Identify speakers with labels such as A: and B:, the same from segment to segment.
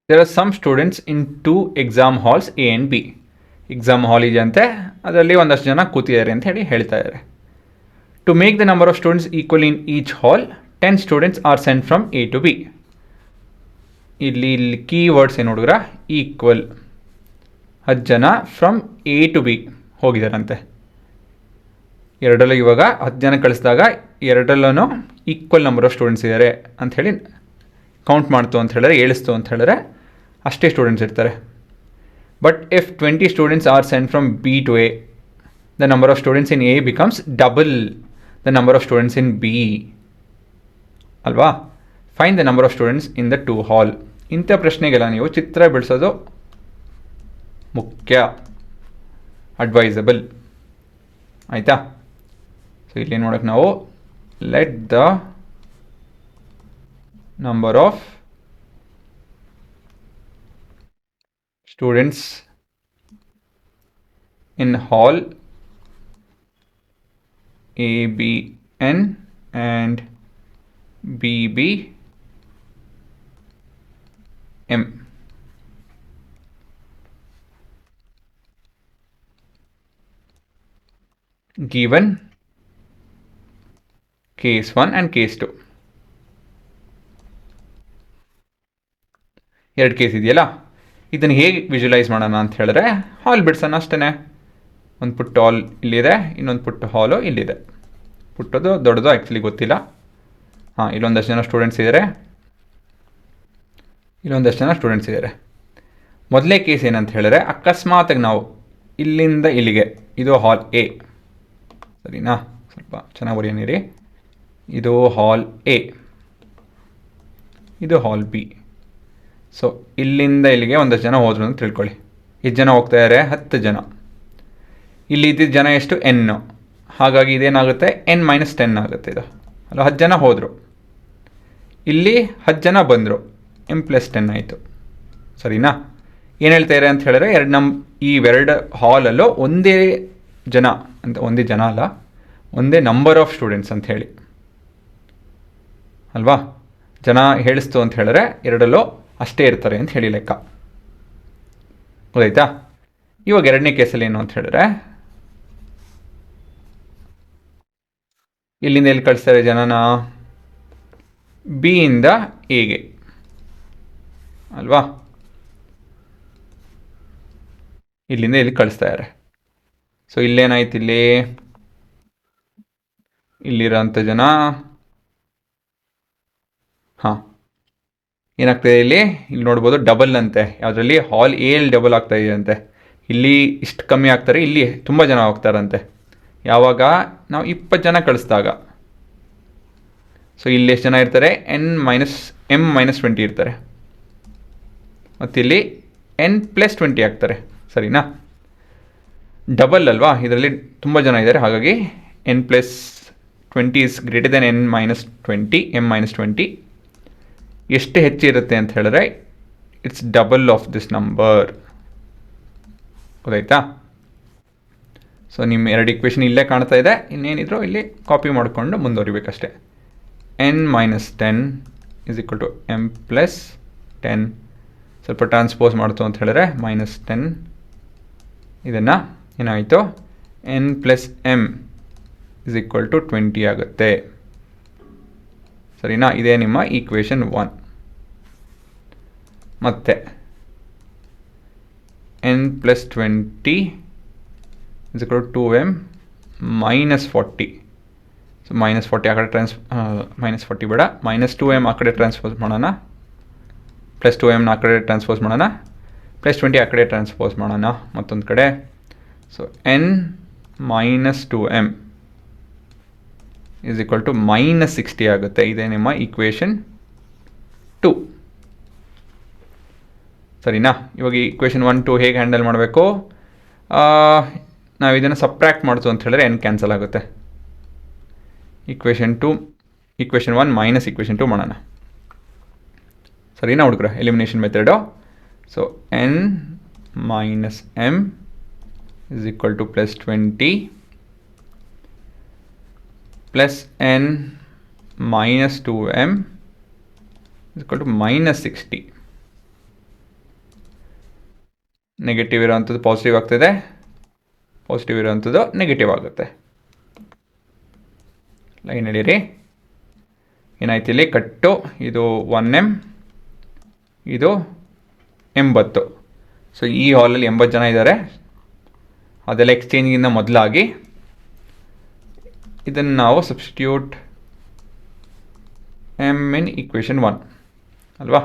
A: There are some students in 2 exam halls A and B. Exam hall ಇದೆ ಅಂತೆ, ಅದರಲ್ಲಿ ಒಂದಷ್ಟು ಜನ ಕೂತಿದ್ದಾರೆ ಅಂತ ಹೇಳ್ತಾ ಇದ್ದಾರೆ. To make the number of students equal in each hall 10 students are sent from A to B. ಇಲ್ಲಿ ಕೀ ವರ್ಡ್ಸ್ ಏನು ನೋಡಿದ್ರ, ಈಕ್ವಲ್. 10 ಜನ ಫ್ರಮ್ ಎ ಟು ಬಿ ಹೋಗಿದ್ದಾರಂತೆ. ಎರಡಲ್ಲೂ ಇವಾಗ 10 ಜನ ಕಳಿಸಿದಾಗ ಎರಡಲ್ಲೂ ಈಕ್ವಲ್ ನಂಬರ್ ಆಫ್ ಸ್ಟೂಡೆಂಟ್ಸ್ ಇದ್ದಾರೆ ಅಂಥೇಳಿ ಕೌಂಟ್ ಮಾಡ್ತು ಅಂತ ಹೇಳಿದ್ರೆ, ಏಳಿಸ್ತು ಅಂತ ಹೇಳಿದ್ರೆ ಅಷ್ಟೇ ಸ್ಟೂಡೆಂಟ್ಸ್ ಇರ್ತಾರೆ. But if 20 students are sent from B to A, the number of students in A becomes double the number of students in B ಅಲ್ವಾ. Fine the number of students in the 2 hall. ಇಂಥ ಪ್ರಶ್ನೆಗೆಲ್ಲ ನೀವು ಚಿತ್ರ ಬಿಡಿಸೋದು ಮುಖ್ಯ, advisable ಆಯಿತಾ. So ಇಲ್ಲಿ ನೋಡೋಕೆ ನಾವು let the number of students in hall ABN and BBM. Given case 1 and case 2. ಎರಡು ಕೇಸ್ ಇದೆಯಲ್ಲ, ಇದನ್ನು ಹೇಗೆ ವಿಜುವಲೈಸ್ ಮಾಡೋಣ ಅಂತ ಹೇಳಿದ್ರೆ, ಹಾಲ್ ಬಿಡ್ಸೋಣ ಅಷ್ಟೇ. ಒಂದು ಪುಟ್ಟ ಹಾಲ್ ಇಲ್ಲಿದೆ, ಇನ್ನೊಂದು ಪುಟ್ಟ ಹಾಲು ಇಲ್ಲಿದೆ. ಪುಟ್ಟದು ದೊಡ್ಡದು ಆ್ಯಕ್ಚುಲಿ ಗೊತ್ತಿಲ್ಲ. ಇಲ್ಲೊಂದಷ್ಟು ಜನ ಸ್ಟೂಡೆಂಟ್ಸ್ ಇದ್ದಾರೆ, ಇಲ್ಲೊಂದಷ್ಟು ಜನ ಸ್ಟೂಡೆಂಟ್ಸ್ ಇದ್ದಾರೆ. ಮೊದಲೇ ಕೇಸ್ ಏನಂತ ಹೇಳಿದ್ರೆ, ಅಕಸ್ಮಾತಾಗಿ ನಾವು ಇಲ್ಲಿಂದ ಇಲ್ಲಿಗೆ, ಇದು ಹಾಲ್ ಎ ಸರಿನಾ, ಸ್ವಲ್ಪ ಚೆನ್ನಾಗಿ ಬರೆಯೋಣಿರಿ. ಇದು ಹಾಲ್ ಎ, ಇದು ಹಾಲ್ ಬಿ. ಸೊ ಇಲ್ಲಿಂದ ಇಲ್ಲಿಗೆ ಒಂದಷ್ಟು ಜನ ಹೋದ್ರು ಅಂತ ತಿಳ್ಕೊಳ್ಳಿ. ಎಷ್ಟು ಜನ ಹೋಗ್ತಾ ಇದ್ದಾರೆ? 10 ಜನ. ಇಲ್ಲಿ ಇದ್ದಿದ್ದ ಜನ ಎಷ್ಟು? n. ಹಾಗಾಗಿ ಇದೇನಾಗುತ್ತೆ? n-10 ಆಗುತ್ತೆ ಇದು ಅಲ್ಲ. 10 ಜನ ಹೋದರು, ಇಲ್ಲಿ 10 ಜನ ಬಂದರು, m+10 ಆಯಿತು ಸರಿನಾ. ಏನು ಹೇಳ್ತಾ ಇದ್ದಾರೆ ಅಂತ ಹೇಳಿದ್ರೆ, ಇವೆರಡು ಹಾಲಲ್ಲೂ ಒಂದೇ ಜನ ಅಂತ, ಒಂದೇ ಜನ ಅಲ್ಲ, ಒಂದೇ ನಂಬರ್ ಆಫ್ ಸ್ಟೂಡೆಂಟ್ಸ್ ಅಂತ ಹೇಳಿ ಅಲ್ವಾ. ಜನ ಹೇಳಿಸ್ತು ಅಂತ ಹೇಳಿದ್ರೆ ಎರಡಲ್ಲೂ ಅಷ್ಟೇ ಇರ್ತಾರೆ ಅಂತ ಹೇಳಿ ಲೆಕ್ಕ. ಗೊತ್ತಾಯ್ತಾ? ಇವಾಗ ಎರಡನೇ ಕೇಸಲ್ಲಿ ಏನು ಅಂತ ಹೇಳಿದ್ರೆ, ಇಲ್ಲಿಂದ ಎಲ್ಲಿ ಕಳಿಸ್ತಾರೆ ಜನನ? ಬಿ ಇಂದ ಎಗೆ ಅಲ್ವಾ. ಇಲ್ಲಿಂದ ಇಲ್ಲಿ ಕಳಿಸ್ತಾ ಇದ್ದಾರೆ. ಸೊ ಇಲ್ಲೇನಾಯ್ತು? ಇಲ್ಲಿರೋಂಥ ಜನ ಏನಾಗ್ತದೆ ಇಲ್ಲಿ ನೋಡ್ಬೋದು, ಡಬಲ್ ಅಂತೆ. ಯಾವುದರಲ್ಲಿ? ಹಾಲ್ ಎಲ್ಲಿ ಡಬಲ್ ಆಗ್ತಾ ಇದೆ ಅಂತೆ. ಇಲ್ಲಿ ಇಷ್ಟು ಕಮ್ಮಿ ಆಗ್ತಾರೆ, ಇಲ್ಲಿ ತುಂಬ ಜನ ಹೋಗ್ತಾರಂತೆ. ಯಾವಾಗ? ನಾವು 20 ಜನ ಕಳಿಸಿದಾಗ. ಸೊ ಇಲ್ಲಿ ಎಷ್ಟು ಜನ ಇರ್ತಾರೆ? m-20 ಇರ್ತಾರೆ, ಮತ್ತು ಇಲ್ಲಿ n+20 ಆಗ್ತಾರೆ ಸರಿನಾ. ಡಬಲ್ ಅಲ್ವಾ, ಇದರಲ್ಲಿ ತುಂಬ ಜನ ಇದ್ದಾರೆ, ಹಾಗಾಗಿ n+20 is greater than n-20, m-20. ಎಷ್ಟು ಹೆಚ್ಚಿರುತ್ತೆ ಅಂತ ಹೇಳಿದ್ರೆ, it's double of this number. ಗೊತ್ತಾಯ್ತಾ? ಸೊ ನಿಮ್ಮ ಎರಡು ಇಕ್ವೇಷನ್ ಇಲ್ಲೇ ಕಾಣ್ತಾ ಇದೆ, ಇನ್ನೇನಿದ್ರು ಇಲ್ಲಿ ಕಾಪಿ ಮಾಡಿಕೊಂಡು ಮುಂದುವರಿಬೇಕಷ್ಟೆ. n-10 is equal to m+10. ಸ್ವಲ್ಪ ಟ್ರಾನ್ಸ್ಪೋಸ್ ಮಾಡ್ತು ಅಂತ ಹೇಳಿದ್ರೆ -10. ಇದನ್ನು ಏನಾಯಿತು? n+m ಇಸ್ ಈಕ್ವಲ್ ಟು 20 ಆಗುತ್ತೆ ಸರಿನಾ. ಇದೇ ನಿಮ್ಮ ಈಕ್ವೇಷನ್ 1. ಮತ್ತು n+20 is equal to 2m -40. So -40 ಆ ಕಡೆ -40 ಬೇಡ, -2m ಆ ಕಡೆ ಟ್ರಾನ್ಸ್ಪೋಸ್ ಮಾಡೋಣ, +2m ಆ ಕಡೆ ಟ್ರಾನ್ಸ್ಪೋಸ್ ಮಾಡೋಣ, +20 ಆ ಕಡೆ ಟ್ರಾನ್ಸ್ಪೋಸ್ ಮಾಡೋಣ ಮತ್ತೊಂದು ಕಡೆ. So n-2m is equal to -60 ಆಗುತ್ತೆ. ಇದೇ ನಿಮ್ಮ ಈಕ್ವೇಷನ್ 2 ಸರಿನಾ. ಇವಾಗ ಈಕ್ವೇಷನ್ 1, 2 ಹೇಗೆ ಹ್ಯಾಂಡಲ್ ಮಾಡಬೇಕು? ನಾವು ಇದನ್ನು ಸಬ್ಟ್ರ್ಯಾಕ್ಟ್ ಮಾಡ್ತು ಅಂತ ಹೇಳಿದ್ರೆ n ಕ್ಯಾನ್ಸಲ್ ಆಗುತ್ತೆ. ಈಕ್ವೇಷನ್ 1 ಮೈನಸ್ ಈಕ್ವೇಷನ್ 2 ಮಾಡೋಣ ಸರಿನಾ ಹುಡುಗ್ರ, elimination method. So n-m is equal to +20 plus n-2m is equal to -60. Negative ಇರೋವಂಥದ್ದು ಪಾಸಿಟಿವ್ ಆಗ್ತದೆ, ಪಾಸಿಟಿವ್ ಇರೋವಂಥದ್ದು ನೆಗೆಟಿವ್ ಆಗುತ್ತೆ. ಲೈನ್ ಹಿಡೀರಿ. ಏನಾಯ್ತು ಇಲ್ಲಿ ಕಟ್ಟು, ಇದು 1M, ಇದು 80. ಸೊ ಈ ಹಾಲಲ್ಲಿ 80 ಜನ ಇದ್ದಾರೆ. ಅದೆಲ್ಲ ಎಕ್ಸ್ಚೇಂಜಿಗಿಂತ ಮೊದಲಾಗಿ ಇದನ್ನು ನಾವು ಸಬ್ಸ್ಟಿಟ್ಯೂಟ್ M ಇನ್ ಈಕ್ವೇಷನ್ 1 ಅಲ್ವಾ.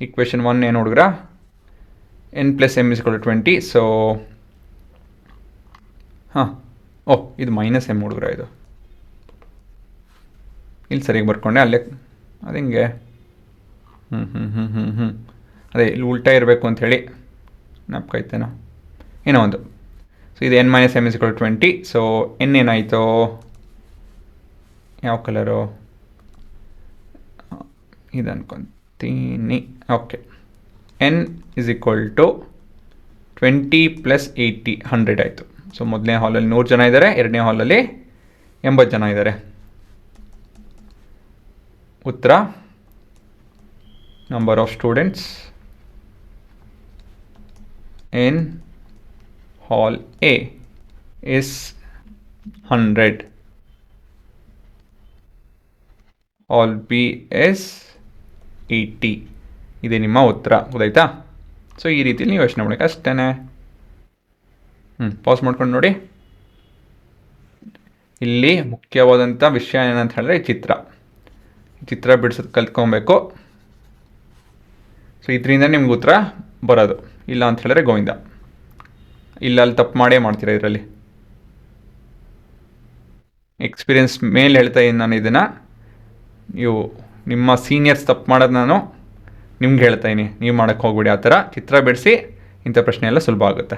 A: ಈಕ್ವೇಷನ್ 1 ಏನು ಹುಡುಗ್ರ, n + m = 20. ಸೊ ಇದು -m ಹುಡುಗ್ರ, ಇದು ಇಲ್ಲಿ ಸರಿಯಾಗಿ ಬರ್ಕೊಂಡೆ, ಅಲ್ಲೇ ಅದು ಹಿಂಗೆ ಅದೇ ಇಲ್ಲಿ ಉಲ್ಟಾ ಇರಬೇಕು ಅಂಥೇಳಿ ನೆನಪಾಯ್ತೇನೋ, ಏನೋ ಒಂದು. ಸೊ ಇದು n - m = 20. ಸೊ n ಏನಾಯಿತು, ಯಾವ ಕಲರು ಇದು ಅನ್ಕೊತೀನಿ. ಓಕೆ, n = 20 + 80 100 ಆಯಿತು. ಸೊ ಮೊದಲನೇ ಹಾಲಲ್ಲಿ 100 ಜನ ಇದ್ದಾರೆ, ಎರಡನೇ ಹಾಲಲ್ಲಿ 80 ಜನ ಇದ್ದಾರೆ. ಉತ್ತರ number of students in hall A is 100. Hall B is 80. ಇದೇ ನಿಮ್ಮ ಉತ್ತರ, ಗೊತ್ತಾಯ್ತಾ? ಸೊ ಈ ರೀತಿಯಲ್ಲಿ ನೀವು ಯೋಚನೆ ಮಾಡಬೇಕು ಅಷ್ಟೇ. ಪಾಸ್ ಮಾಡ್ಕೊಂಡು ನೋಡಿ. ಇಲ್ಲಿ ಮುಖ್ಯವಾದಂಥ ವಿಷಯ ಏನಂತ ಹೇಳಿದ್ರೆ ಈ ಚಿತ್ರ ಬಿಡಿಸೋದು ಕಲ್ತ್ಕೊಬೇಕು. ಸೊ ಇದರಿಂದ ನಿಮ್ಗೆ ಉತ್ತರ ಬರೋದು, ಇಲ್ಲ ಅಂತ ಹೇಳಿದ್ರೆ ಗೋವಿಂದ. ಇಲ್ಲ ಅಲ್ಲಿ ತಪ್ಪು ಮಾಡೇ ಮಾಡ್ತೀರಾ. ಇದರಲ್ಲಿ ಎಕ್ಸ್ಪೀರಿಯನ್ಸ್ ಮೇಲೆ ಹೇಳ್ತಾ ಇದ್ದೀನಿ ನಾನು ಇದನ್ನು. ನೀವು ನಿಮ್ಮ ಸೀನಿಯರ್ಸ್ ತಪ್ಪು ಮಾಡೋದು ನಾನು ನಿಮ್ಗೆ ಹೇಳ್ತಾಯಿನಿ, ನೀವು ಮಾಡೋಕ್ಕೆ ಹೋಗ್ಬಿಡಿ. ಆ ಥರ ಚಿತ್ರ ಬಿಡಿಸಿ ಇಂಥ ಪ್ರಶ್ನೆ ಎಲ್ಲ ಸುಲಭ ಆಗುತ್ತೆ.